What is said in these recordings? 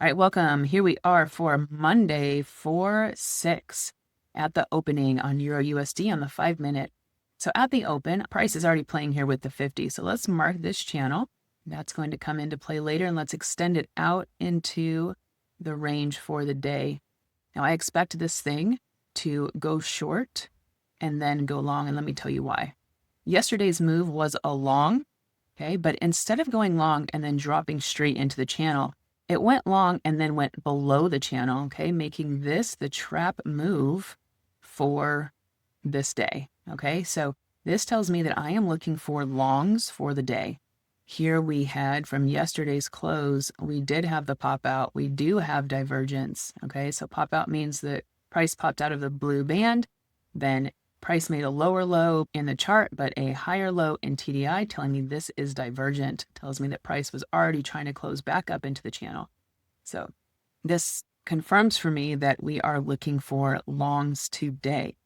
All right, welcome. Here we are for Monday, 4/6 at the opening on EURUSD on the 5-minute. So at the open, price is already playing here with the 50. So let's mark this channel. That's going to come into play later, and let's extend it out into the range for the day. Now, I expect this thing to go short and then go long, and let me tell you why. Yesterday's move was a long, okay, but instead of going long and then dropping straight into the channel, it went long and then went below the channel, okay, making this the trap move for this day, okay? So this tells me that I am looking for longs for the day. Here we had from yesterday's close, we did have the pop out. We do have divergence, okay? So pop out means that price popped out of the blue band, then price made a lower low in the chart, but a higher low in TDI, telling me this is divergent. Tells me that price was already trying to close back up into the channel. So this confirms for me that we are looking for longs today.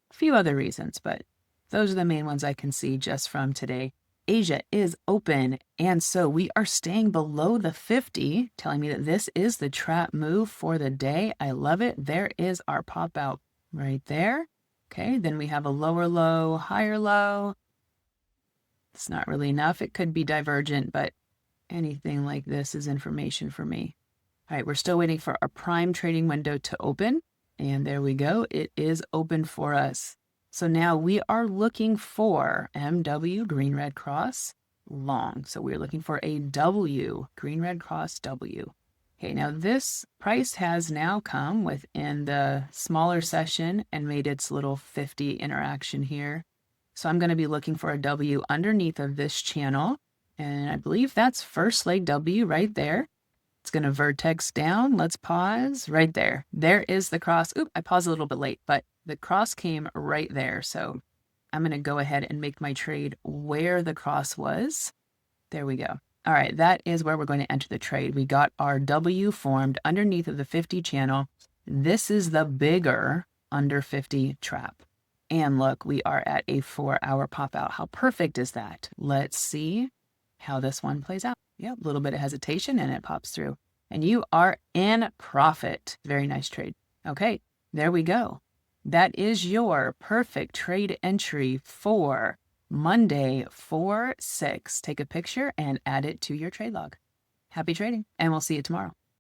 A few other reasons, but those are the main ones I can see just from today. Asia is open, and so we are staying below the 50, telling me that this is the trap move for the day. I love it. There is our pop out right there. Okay, then we have a lower low, higher low. It's not really enough. It could be divergent, but anything like this is information for me. All right, we're still waiting for our prime trading window to open. And there we go. It is open for us. So now we are looking for MW, green, red cross, long. So we're looking for a W, green, red cross, W. Okay, now this price has now come within the smaller session and made its little 50 interaction here. So I'm going to be looking for a W underneath of this channel. And I believe that's first leg W right there. It's going to vertex down. Let's pause right there. There is the cross. Oop, I paused a little bit late, but the cross came right there. So I'm going to go ahead and make my trade where the cross was. There we go. All right, that is where we're going to enter the trade. We got our W formed underneath of the 50 channel. This is the bigger under 50 trap. And look, we are at a 4-hour pop out. How perfect is that? Let's see how this one plays out. Yeah, a little bit of hesitation and it pops through. And you are in profit. Very nice trade. Okay, there we go. That is your perfect trade entry for Monday, 4/6. Take a picture and add it to your trade log. Happy trading, and we'll see you tomorrow.